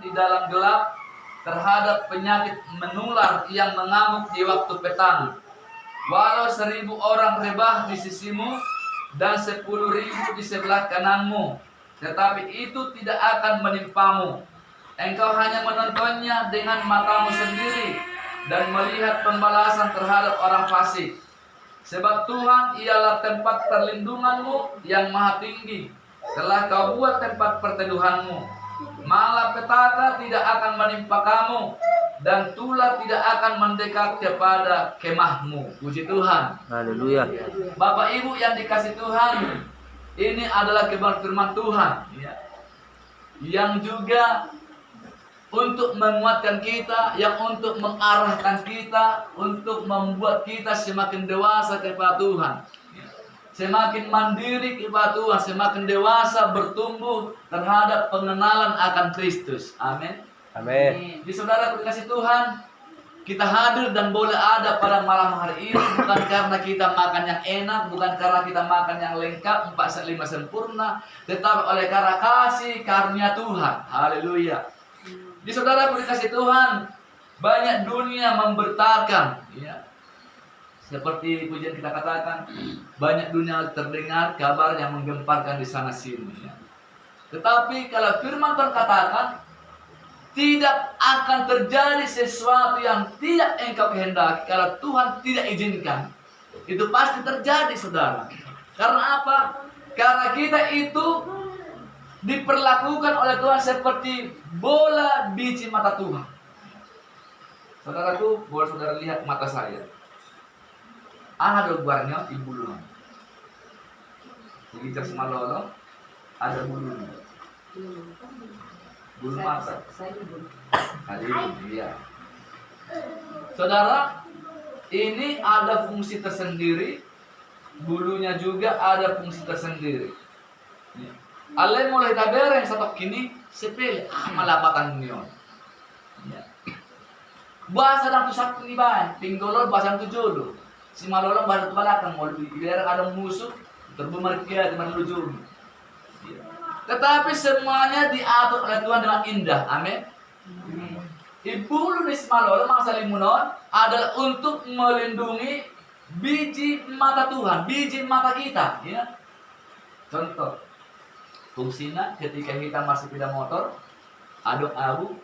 di dalam gelap, terhadap penyakit menular yang mengamuk di waktu petang. Walau 1000 orang rebah di sisimu dan 10.000 di sebelah kananmu, tetapi itu tidak akan menimpamu. Engkau hanya menontonnya dengan matamu sendiri dan melihat pembalasan terhadap orang fasik. Sebab Tuhan ialah tempat perlindunganmu yang maha tinggi. Telah kau buat tempat perteduhanmu. Malapetaka tidak akan menimpa kamu, dan tulah tidak akan mendekat kepada kemahmu. Puji Tuhan. Haleluya. Bapak Ibu yang dikasih Tuhan, ini adalah kebenaran firman Tuhan, ya, yang juga untuk menguatkan kita, yang untuk mengarahkan kita, untuk membuat kita semakin dewasa kepada Tuhan, semakin mandiri kepada Tuhan, semakin dewasa bertumbuh terhadap pengenalan akan Kristus. Amin. Amin. Di saudara dikasih Tuhan, kita hadir dan boleh ada pada malam hari ini bukan karena kita makan yang enak, bukan karena kita makan yang lengkap 4/5 sempurna, tetapi oleh karena kasih karunia Tuhan. Haleluya. Di saudara dikasih Tuhan, banyak dunia memberitakan, ya. Seperti pujian kita katakan, banyak dunia terdengar kabar yang menggemparkan di sana sini, ya. Tetapi kalau firman Tuhan katakan, tidak akan terjadi sesuatu yang tidak engkau kehendaki kalau Tuhan tidak izinkan. Itu pasti terjadi, saudara. Karena apa? Karena kita itu diperlakukan oleh Tuhan seperti bola biji mata Tuhan. Saudaraku, boleh saudara lihat mata saya. Ada guarnya di bulunya. Begitu semalolo, ada bulunya. Bulu mata. Kali ini, ya. Saudara, ini ada fungsi tersendiri. Bulunya juga ada fungsi tersendiri. Ale mulai tabere satok kini sepele malapatan nion. Ya. Bahasa dalam tusak ni ba, pinggolol bahasa tu jodoh. Si malolo baru tu balakang mau biar ada musuh terbumar kia dengan luju. Ya. Tetapi semuanya diatur oleh Tuhan dengan indah. Amin. Ibulu ni si malolo masa limunon adalah untuk melindungi biji mata Tuhan, biji mata kita. Ya. Contoh. Fungsinya ketika kita masih sepeda motor, aduk abu,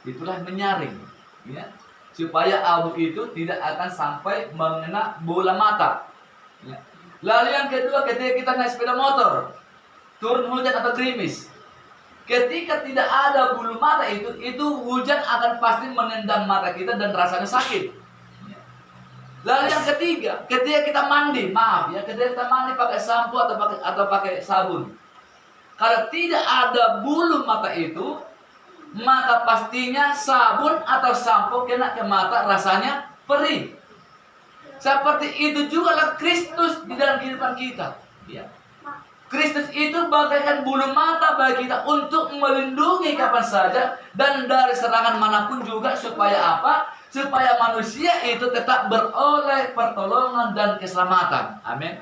itulah menyaring, ya, supaya abu itu tidak akan sampai mengena bola mata. Ya. Lalu yang kedua, ketika kita naik sepeda motor, turun hujan atau gerimis, ketika tidak ada bulu mata itu hujan akan pasti menendang mata kita dan rasanya sakit. Ya. Lalu yang ketiga, ketika kita mandi, ketika kita mandi pakai sampo atau pakai sabun. Kalau tidak ada bulu mata itu, maka pastinya sabun atau sampo kena ke mata rasanya perih. Seperti itu juga lah Kristus di dalam kehidupan kita. Ya. Kristus itu bagaikan bulu mata bagi kita untuk melindungi kapan saja dan dari serangan manapun juga, supaya apa? Supaya manusia itu tetap beroleh pertolongan dan keselamatan. Amin.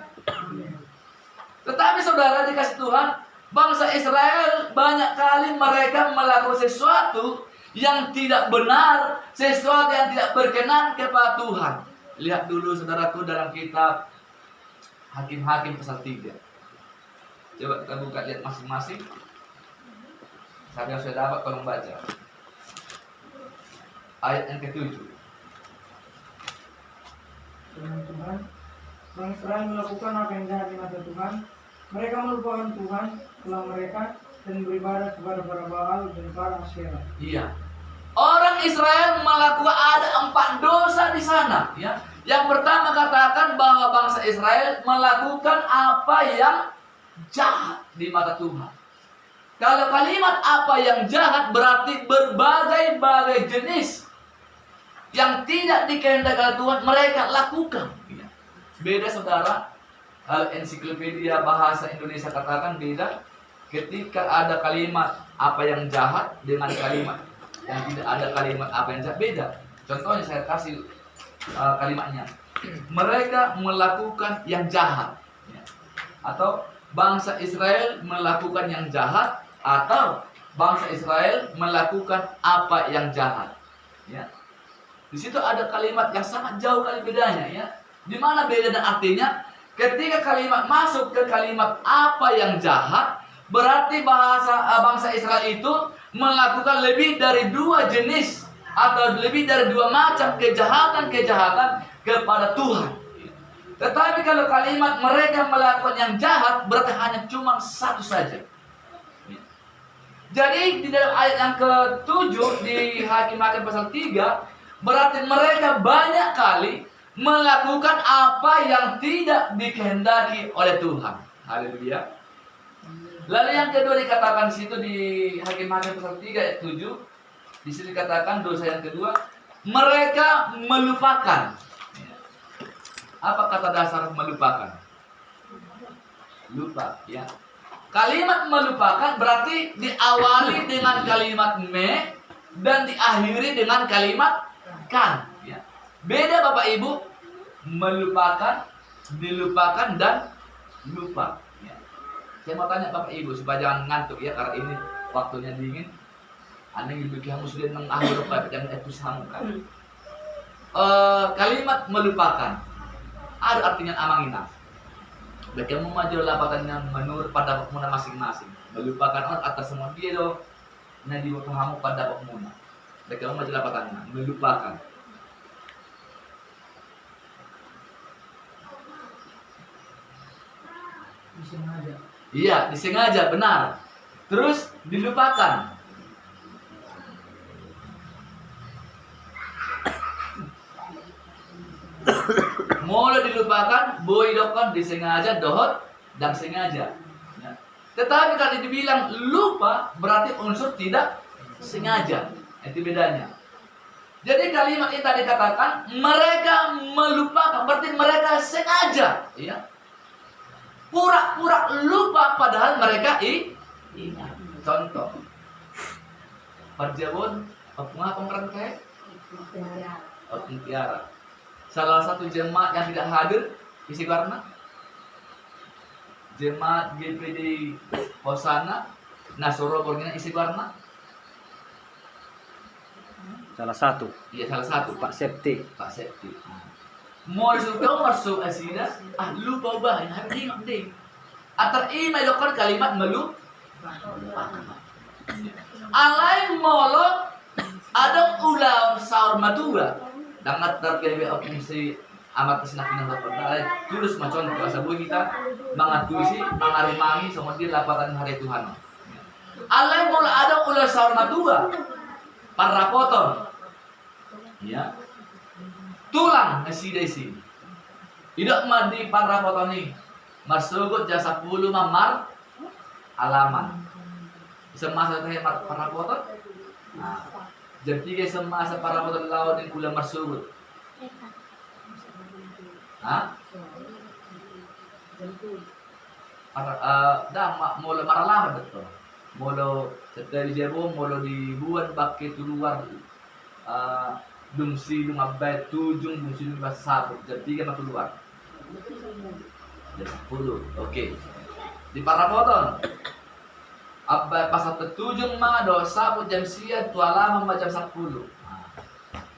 Tetapi saudara dikasih Tuhan, bangsa Israel banyak kali mereka melakukan sesuatu yang tidak benar, sesuatu yang tidak berkenan kepada Tuhan. Lihat dulu saudaraku dalam kitab Hakim-Hakim pasal 3. Coba kita buka lihat masing-masing. Siapa yang sudah dapat tolong baca. Ayat yang ke-7. Tuhan, bangsa Israel melakukan apa yang jahat di mata Tuhan. Mereka melupakan Tuhan, Tuhan mereka, dan beribadah kepada para Baal dan para Asyera. Iya. Orang Israel melakukan ada 4 dosa di sana. Ya. Yang pertama katakan bahwa bangsa Israel melakukan apa yang jahat di mata Tuhan. Kalau kalimat apa yang jahat berarti berbagai-bagai jenis yang tidak dikehendaki oleh Tuhan mereka lakukan. Ya. Beda saudara. Ensiklopedia Bahasa Indonesia katakan beda ketika ada kalimat apa yang jahat dengan kalimat yang tidak ada kalimat apa yang jahat, beda. Contohnya saya kasih kalimatnya, mereka melakukan yang jahat, ya. Atau bangsa Israel melakukan yang jahat, atau bangsa Israel melakukan apa yang jahat. Ya. Di situ ada kalimat yang sangat jauh kali bedanya, ya. Di mana beda dan artinya? Ketika kalimat masuk ke kalimat apa yang jahat, berarti bangsa Israel itu melakukan lebih dari 2 jenis atau lebih dari 2 macam kejahatan-kejahatan kepada Tuhan. Tetapi kalau kalimat mereka melakukan yang jahat, berarti hanya cuma satu saja. Jadi di dalam ayat yang ke-7 di Hakim-Hakim pasal 3, berarti mereka banyak kali melakukan apa yang tidak dikehendaki oleh Tuhan. Haleluya. Lalu yang kedua dikatakan di situ di Hakim-Hakim pasal 3 ayat 7, di sini dikatakan dosa yang kedua, mereka melupakan. Apa kata dasar melupakan? Lupa, ya. Kalimat melupakan berarti diawali dengan kalimat me dan diakhiri dengan kalimat kan. Ya. Beda Bapak Ibu, melupakan, dilupakan, dan lupa. Ya. Saya mau tanya Bapak Ibu supaya jangan ngantuk ya, karena ini waktunya dingin. Anda yang lebih kamu sudah mengakhir Bapak yang itu sangka. Kalimat melupakan ada artinya amangina. Bagaimana maju lapatannya menurut pada pemuna masing-masing. Melupakan orang atas semua dia doh. Nah di kamu pada pemuna. Bagaimana maju lapatannya melupakan. Disengaja. Iya, disengaja, benar. Terus dilupakan. Mulai dilupakan, boidokon disengaja, dohot dan sengaja. Ya. Tetapi kalau dibilang lupa berarti unsur tidak sengaja. Itu bedanya. Jadi kalimat ini tadi katakan mereka melupakan, berarti mereka sengaja, ya. Pura-pura lupa padahal mereka ingat. Contoh. Perjabun, apa kayak? Tiara. Salah satu jemaat yang tidak hadir isi karena jemaat GPD Hosana Nasoro Borgina isi karena salah satu. Iya salah satu. Pak Septi. Mau suka masuk asida, lupa bah, ini ding. Atar ini dokter kalimat melu. Alai molok ada ulang saur matua. Dangat terkait opsi amat kesenapin yang dapat tulus macam bahasa bui kita mengatusi mengarimangi sama dia lapatan hari Tuhan. Alai mula ada ulah saur matua para potong, ya tulang nasi desi. Tidak mandi para potong ni marsugut jasa puluh mamar alaman semasa teh para potong. Nah, jadi semasa para potong lawan yang ulah marsugut. Hah? Molo maralaman betul. Molo setelah dijebo, molo dibuat pakai luar. Dumsi lumabay tujung dumsi lumabay sabot. Jadi kan keluar. Jam 10. Oke. Di para potong. Abay pasal tertujung mga do sabot jam siya tualaman jam 10.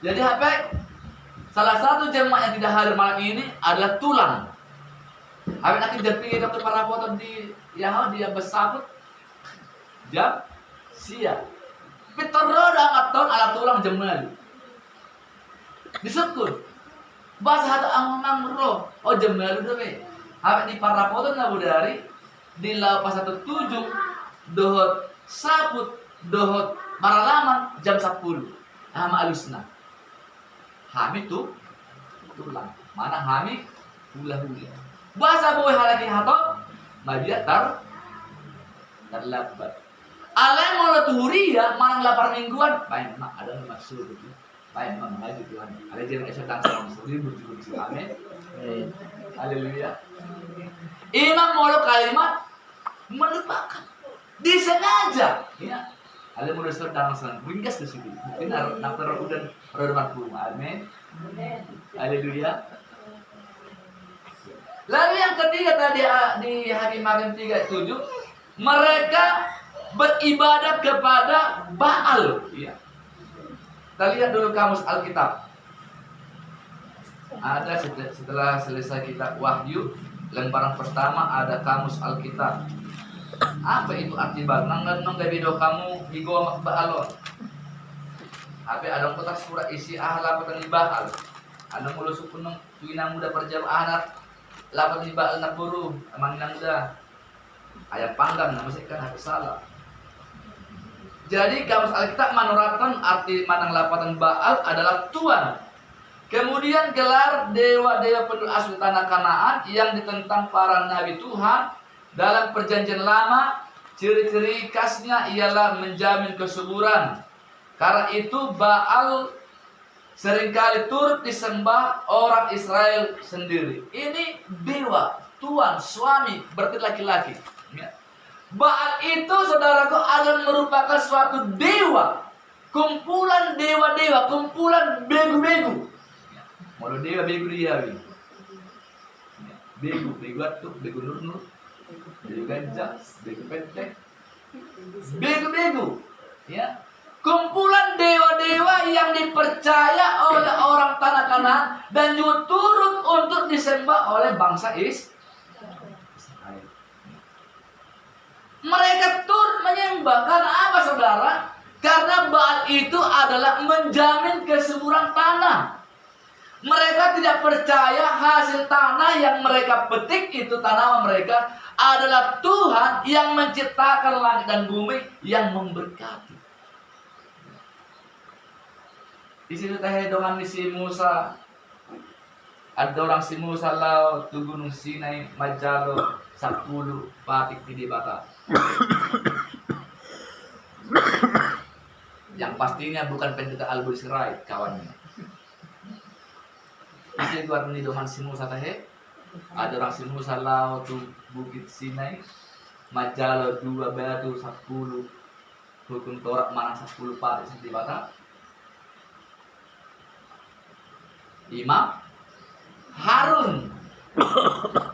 Jadi apa? Salah satu jemaat yang tidak hadir malam ini adalah tulang. Habis akan jadi dokter para potong di yang dia bersabut jam sia. Pitoroda ngaton ala tulang jemaat. Disebut bahasa hata ang roh. Oh jemaat itu be. Habis di para potong na budari di lapas 17 dohot sabut dohot maralaman jam 10. Ama alusna. Hami tuh tulang. Mana hami hula-hula. Bahasa boy halagi hato madia terlambat. Alai mau tuhuria manang lapar mingguan. Baik mak ada maksud itu. Baik mak maju Tuhan. Ada jangan esok tangsa muslim berjuang amin. Haleluya. Imam mau kalimat melupakan. Disengaja, ya. Ada mulai sedang sang ringkas di situ. Mungkin nak udah roda amin. Haleluya. Lalu yang ketiga tadi di Hakim-Hakim 3:7, mereka beribadah kepada Baal. Ya. Kita lihat dulu kamus Alkitab. Ada setelah selesai kitab Wahyu, lembaran pertama ada kamus Alkitab. Apa itu arti Baal? Nang gabido kamu higo Baalon. Apa ada kotak surat isi lapatan di Baal. Ada mulu suku nang tuina muda perjamaah lapatan di Baal nak buru, emang nang muda. Ayat panggang nama kan habis salah. Jadi kamus Alkitab menurutkan arti manang lapatan Baal adalah Tuhan. Kemudian gelar dewa-dewa penduduk asli tanah Kanaan yang ditentang para nabi Tuhan dalam perjanjian lama, ciri-ciri khasnya ialah menjamin kesuburan. Karena itu Baal seringkali turut disembah orang Israel sendiri. Ini dewa, Tuhan, suami, berarti laki-laki. Baal itu saudaraku adalah merupakan suatu dewa, kumpulan dewa-dewa, kumpulan begu-begu. Mau dewa begu dia, begu atuk, begu nur, begu gajah, begu pentek, begu, ya. Kumpulan dewa-dewa yang dipercaya oleh orang tanah Kanaan dan juga turut untuk disembah oleh bangsa Israel. Mereka turut menyembah karena apa, saudara? Karena Baal itu adalah menjamin kesuburan tanah. Mereka tidak percaya hasil tanah yang mereka petik itu tanaman mereka adalah Tuhan yang menciptakan langit dan bumi yang memberkati. Di situ teh dongan si Musa. Ada orang si Musa lau tu gunung Sinai majalo 10 patik di baka. Yang pastinya bukan pendeta Al-Busrai kawannya. Isi buat ni doman si Musa teh. Ada orang si Musa lau tu bukit Sinai majalo 2 batu 10 hukum Taurat mana 10 patik di baka. Imam Harun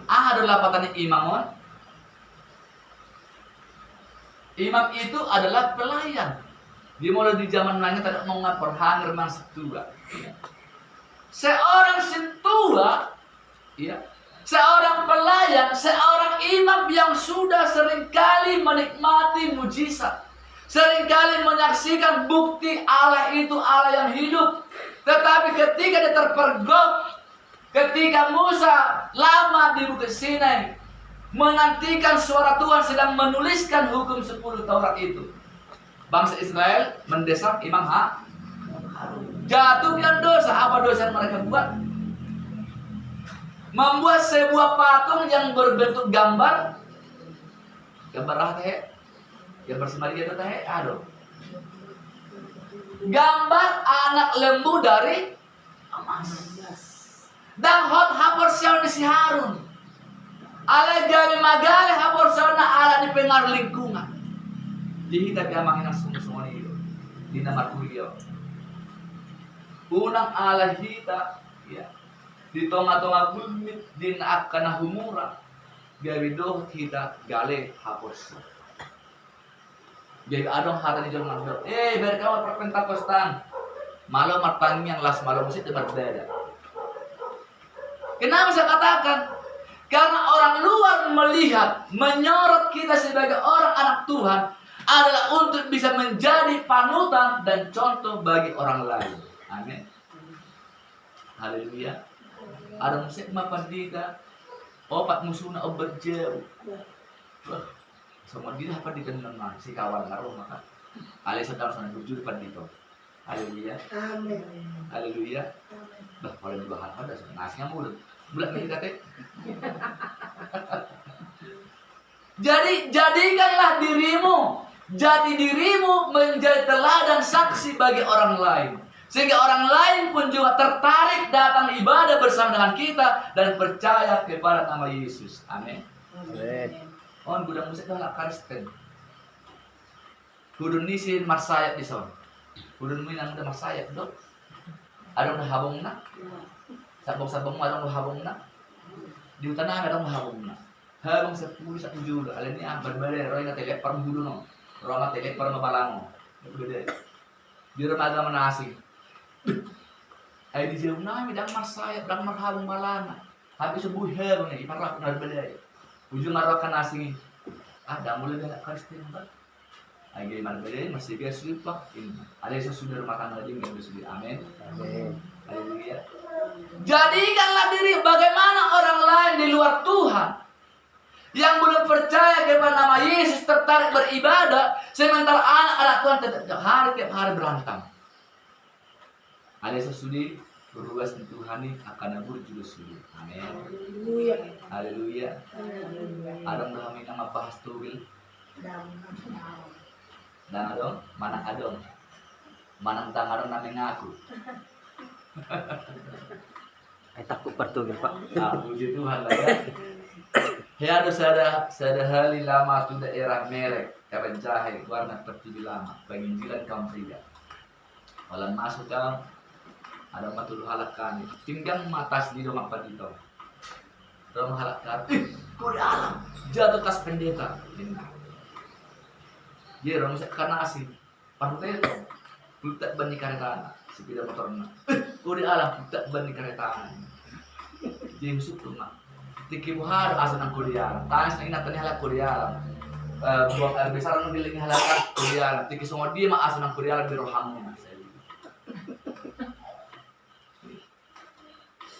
adalah patani imamon. Imam itu adalah pelayan. Dimulai di zaman nanya tidak mau ngapor hanger man setua. Seorang sentua, ya, seorang pelayan, seorang imam yang sudah seringkali menikmati mujizat, seringkali menyaksikan bukti Allah itu Allah yang hidup. Tetapi ketika dia terpergok, ketika Musa lama di Bukit Sinai menantikan suara Tuhan sedang menuliskan hukum 10 Taurat itu, bangsa Israel mendesak Imam Harun. Jatuhkan dosa. Apa dosa yang mereka buat? Membuat sebuah patung yang berbentuk gambar apa teh? Gambar semari itu teh, aduh. Gambar anak lembu dari emas. Dan hot hapor siapa si Harun. Ala gawe magale hapor sana ala di pengaruh lingkungan. Dihita gamangin ang semua itu. Di nama kuliah. Unang ala hita, ya. Di tonga-tonga bumit din akan humura. Gawe doh hita gale hapor sana. Jadi adong hata ni jangan ngambil. Biar kamu perpentakostan. Malu martang yang las malu mesti berbeda. Kenapa saya katakan? Karena orang luar melihat, menyorot kita sebagai orang anak Tuhan adalah untuk bisa menjadi panutan dan contoh bagi orang lain. Amin. Haleluya. Ada musik mapandita. Opat musuhna oberjeu. Semua dia apa dikenal si kawan ngaruh maka alih sedang sana jujur pandito. Haleluya. Amin. Haleluya. Bah kalau bahan ada nasinya mulut. Bulat nih kate. Jadi jadikanlah dirimu, jadi dirimu menjadi teladan saksi bagi orang lain. Sehingga orang lain pun juga tertarik datang ibadah bersama dengan kita dan percaya kepada nama Yesus. Amin. Amin. On gudang musik dah lah Kristen. Gudang ni si marsayat di son. Gudang ni nang ada marsayat dok. Ada udah habong na. Sabong-sabong ada udah habong na. Di utana ada udah habong na. Habong 10 1 julu. Alin ni berbeda roy na telepar budu no. Roma telek para mabalango. Gede. Di rumah agama nasi. Ay di jauh nami dang marsaya, dang marhabang malana. Habis subuh hero nih, iparap na bedaya. Ujung arakan nasi. Ada mulai dah Kristen ba. Ay gay man bedaya masih biasa lupa. Ada sudah rumah tangga dia nggak bisa. Amin. Amin. Haleluya. Jadikanlah diri bagaimana orang lain di luar Tuhan yang belum percaya kepada nama Yesus tertarik beribadah, sementara anak-anak Tuhan tiap hari berantem. Ada sesudi berubah Tuhan ini akan nabur juga sudi. Amin. Haleluya. Adam dalam nama bahas tubil. Dan adong, mana adong? Mana tentang adong namanya aku? Ay takut pertugil Pak. Nah, puji Tuhan lah ya. Ya ada sada hali lama tu daerah merek kawan jahe warna pertiwi lama penginjilan kaum pria. Walau masuk kaum ada matul halak kami tinggang matas di rumah padito. Rumah halak kami. Kau di alam jatuh kas pendeta. Dia orang saya karena asing. Pantai itu putak bani kereta sepeda motornya. Kau di alam putak bani kereta. Dia masuk rumah. Tiki buhar asa ng Korea. Taas na inatan halak Korea. Buang air besar nang giling halakan Korea. Tiki semua dia mah asa ng Korea biro hangin.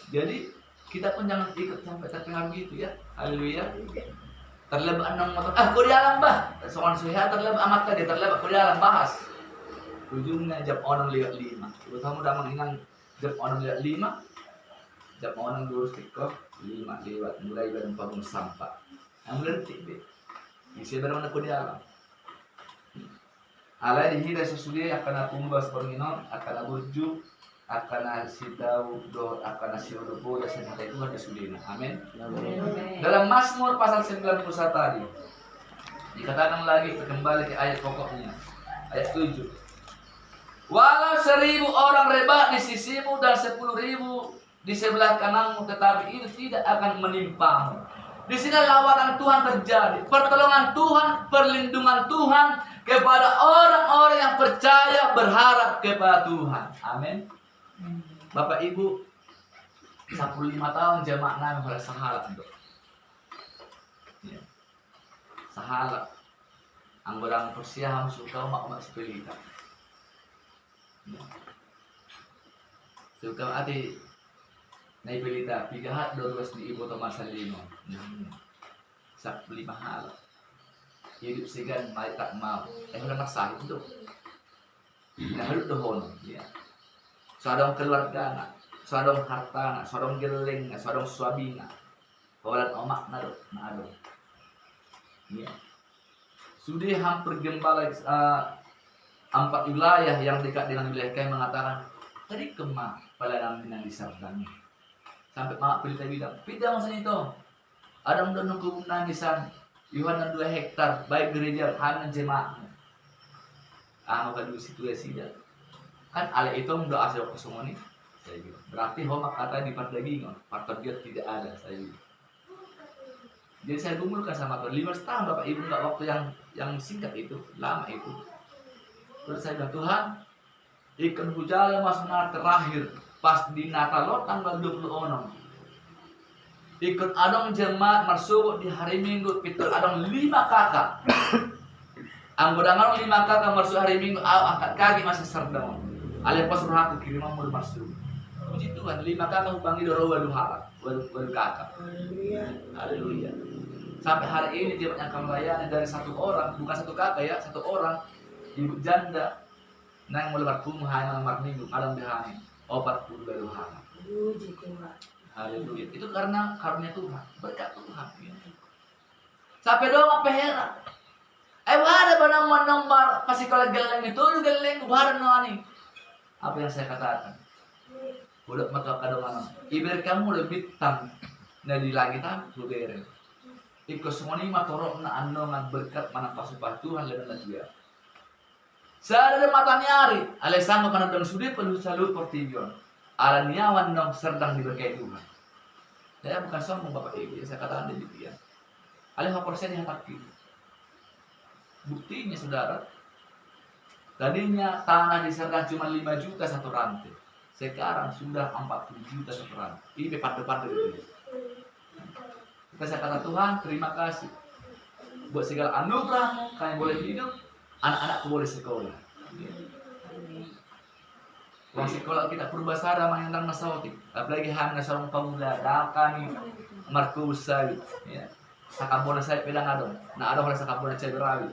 Jadi kita pun jangan ikut sampai terpengaruh gitu ya. Haleluya. Terlebak nang motor. Korea lang ba? Soal suha terlebak amat tadi terlebak Korea lang bahas. Ujungnya jam orang lihat 5. Utama udah menginang jam orang lihat 5. Jam orang lurus tikok 5 lewat mulai bareng pabung sampah. Yang berarti be. Isi barang nak di alam. Alai dihira sesudah akan aku membahas perminon akan aburju akan sitau do akan siodo boda senjata itu ada sudina. Amin. Dalam Mazmur pasal 91 tadi dikatakan lagi kembali ke ayat pokoknya. Ayat 7. Walau 1000 orang rebah di sisimu dan 10.000 di sebelah kananmu, tetapi itu tidak akan menimpamu. Di sini lawatan Tuhan terjadi, pertolongan Tuhan, perlindungan Tuhan kepada orang-orang yang percaya berharap kepada Tuhan. Amin. Bapak Ibu, 15 tahun jemaah nami oleh sahalat untuk. Ya. Sahalat. Anggorang persiahan suka umat sepelita. Ya. Suka ati naipilita pigahat 12 di ibu teman salino. Sak 5 hal. Hidup segan mai tak mau. Wala maksahit itu. Nahalud dohon ya. Sadong keluarga, sadong harta, sadong geling, sadong suabina. Kawalan omak nado. Ya. Sudah hampir gembala 4 wilayah yang dekat dengan wilayah kami mengatakan tadi kemah pada yang disardan. Sampai mak pilih bilang, "Pida maksudnya itu. Ada udah nunggu nangisan Yohanan 2 hektar baik gereja hanan jemaah." Maka dulu situasi dia. Kan ale itu udah asal ke semua nih. Saya bilang, berarti homak kata di perdagingan, faktor dia tidak ada saya bilang. Jadi saya kumpulkan sama Tuhan 15 tahun Bapak Ibu nggak waktu yang singkat itu, lama itu. Terus saya bilang, Tuhan, ikan hujan masuk terakhir pas di Natal tanggal 26. Ikut adong jemaat masuk di hari Minggu, pitul adong 5 kakak. Anggota ngarong 5 kakak masuk hari Minggu, angkat kaki masih serdang. Ale pas aku kirim mau masuk. Puji Tuhan, 5 kakak hubangi doro waduh harap, waduh kakak. Haleluya. Sampai hari ini jemaat yang kami layani dari 1 orang, bukan 1 kakak ya, 1 orang, ibu janda, nang mulai berkumah nang Minggu, malam dihani. 40 waduh harap. Haleluya. Itu karena karunia Tuhan, berkat Tuhan. Sampai doang apa heran. Ada pada nomor pasti kalau geleng itu geleng baru nih. Apa yang saya katakan? Udah mata kadang ibarat kamu lebih tam dari langit aku beren. Ikut semua ini matorok na andongan berkat mana pasupah Tuhan lebih dia. Saya ada mata nyari, alesama karena dong sudah perlu selalu pertijon. Ala nyawan dong sedang diberkati Tuhan. Saya bukan sombong Bapak Ibu, saya katakan demikian. Alih 1% yang takut. Buktinya saudara, tadinya tanah diserahkan cuma 5 juta satu rantai. Sekarang sudah 40 juta satu rantai. Ini pada itu. Kita saya kata Tuhan, terima kasih buat segala anugerah kalian boleh hidup, anak-anakku boleh sekolah. Uang sekolah kita perbasara mengendang nasauti, apalagi hanya seorang pemuda, dah kami markusa, ya. Sakabona saya pedang adon, nah adon oleh sakabona saya berawi.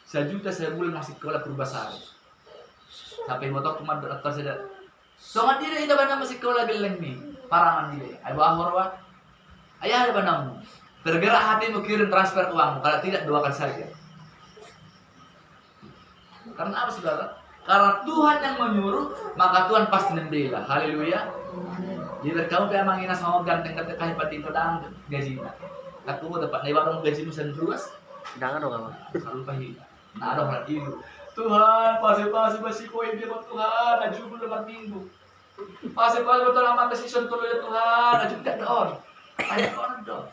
1 juta saya boleh masih sekolah perbasara. Sampai motor cuma dokter saya. Soalnya dia itu benar masih sekolah geleng nih, parangan dia. Ayo bahorwa, ayah ada benamu. Tergerak hatimu kirim transfer uangmu, kalau tidak doakan saja. Karena apa saudara? Karena Tuhan yang menyuruh, maka Tuhan pasti membela. Haleluya. Jadi kamu kayak mangina sama ganteng kata kahit pati itu dang gajinya. Aku mau dapat naik barang gajimu sentuas. Jangan dong kamu. Selalu pahit. Nah ada orang itu. Tuhan pasti masih kau ini Tuhan. Aju dulu lepas minggu. Pasti betul amat season tuh ya Tuhan. Aju tidak doon. Ada orang doon.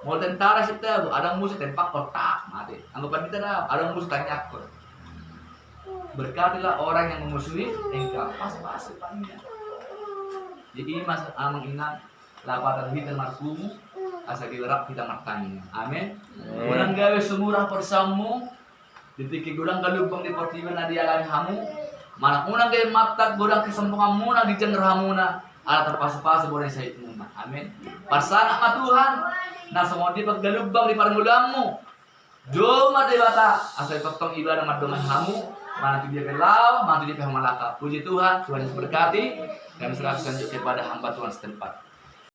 Mau tentara sih tuh. Ada musuh tempak kotak mati. Anggapan kita dah. Ada musuh tanya aku. Berkatilah orang yang memusuhi engkau. Pasti panjang. Jadi mas amang ingat lapatan kita markumu asa gerak kita martanya. Amin. Ulang gawe semurah persamu ditiki gudang kalubang di portiban na dialami hamu. Manak unang gawe matak gudang kesempungan muna di jender hamuna. Ala terpasa-pasa boleh saya muna. Amin. Parsana ma Tuhan na semua di paggalubang di parangulamu. Joma dewata asa totong ibadah madoman hamu. Mana tu dia kelau, mana tu dia kehamalaka. Puji Tuhan, Tuhan Yesus berkati. Kami serahkan kepada hamba Tuhan setempat.